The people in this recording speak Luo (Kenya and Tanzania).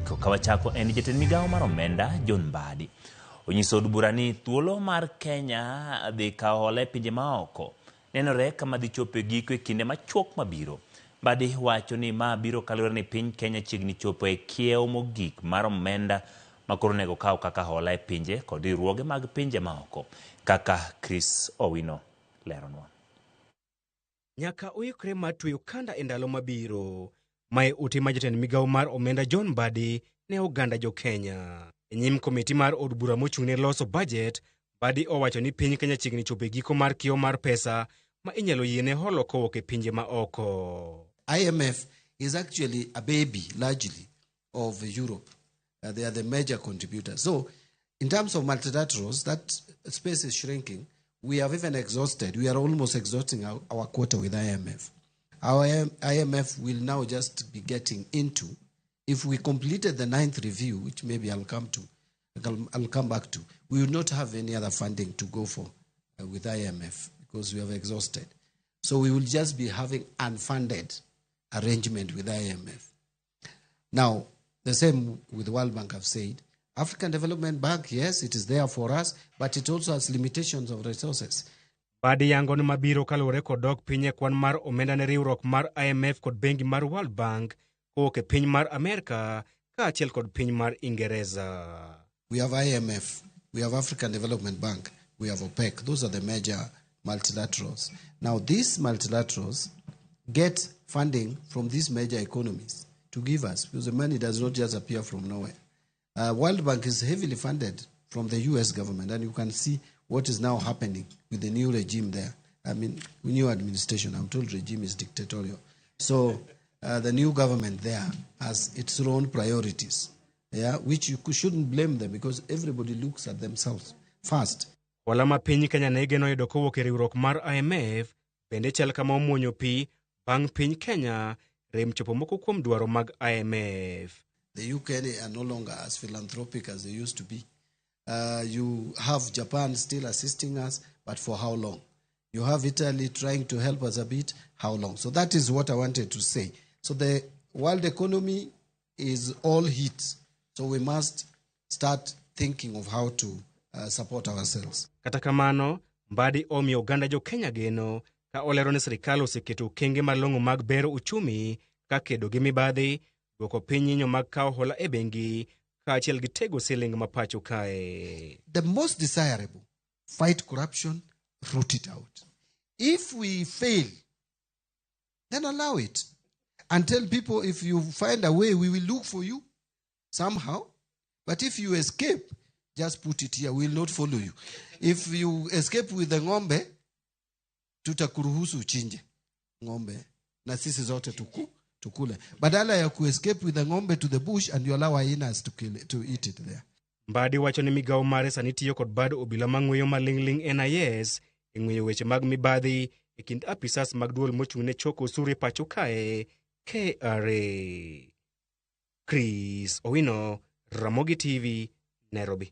giko kawachako en jatend migawo mar omenda John Mbadi. Onyiso od bura ni thuolo mar Kenya dhi kawo hola e pinje maoko nenore kama dhi chopo giko e kinde machuok mabiro. Mbadi wacho ni ma biro kaluwore ni piny Kenya chiegni chopo e kiewo mogik mar omenda makoro nego kawo kaka hola e pinje kod riwruoge mag pinje maoko kaka Chris Owino leronwa. Nyaka uikre mar tweyo kanda e ndalo mabiro. Mae ote ma jatend migawo mar omenda John Mbadi ne oganda jo Kenya. E nyim komiti mar od bura mochung'ne loso budget, Mbadi owacho ni piny Kenya chiegni chopo e giko mar kiewo mar pesa ma inyalo yiene holo kowuok e pinje maoko. IMF is actually a baby, largely, of Europe. They are the major contributors. So, in terms of multilaterals, that space is shrinking. We have even exhausted. We are almost exhausting our quota with IMF. Our IMF will now just be getting into, if we completed the 9th review, which maybe I'll come back to, we will not have any other funding to go for with IMF because we have exhausted. So we will just be having unfunded arrangement with IMF. Now, the same with World Bank, I've said. African Development Bank, yes, it is there for us, but it also has limitations of resources. Mbadi yango ni mabiro kalure kod dok pinye kwan mar omenda ne riwruok mar IMF kod bengi mar World Bank kowuok e piny mar Amerika kaachiel kod piny mar Ingereza. We have IMF, we have African Development Bank, we have OPEC. Those are the major multilaterals. Now, these multilaterals get funding from these major economies to give us, because the money does not just appear from nowhere. World Bank is heavily funded from the US government, and you can see what is now happening with the new regime there. I mean, new administration, I'm told regime is dictatorial. So the new government there has its own priorities, which you shouldn't blame them because everybody looks at themselves first. Hola ma piny Kenya ne geno yudo kowuok e riwruok mar IMF bende chal kama omuonyo pi bang' piny Kenya rem chopo moko kuom dwaro mag IMF. The UK are no longer as philanthropic as they used to be. You have Japan still assisting us, but for how long? You have Italy trying to help us a bit, how long? So that is what I wanted to say. So the world economy is all hit. So we must start thinking of how to support ourselves. Kata kamano, Mbadi omiyo oganda jo Kenya geno ka olero ni sirikal oseketo okenge malong'o mag bero uchumi ka kedo gi mibadhi, duoko piny nyinyo mag kawo hola e bengi kaachiel gi tego siling ma pacho kae. The most desirable, fight corruption, root it out. If we fail, then allow it. And tell people, if you find a way, we will look for you somehow. But if you escape, just put it here. We will not follow you. If you escape with the ng'ombe, tutakuruhusu uchinje ng'ombe na sisi zote tukule. Badala ya escape with the ng'ombe to the bush and you allow hyenas to eat it there. Mbadi wacho ni migawo mare sani tiyo kod bad obila mang'weyo maling'ling NIS e ng'weyo weche mag mibadhi e kind apisas mag duol mochung'ne choko osuru e pacho kae KRA. Chris Owino, Ramogi TV, Nairobi.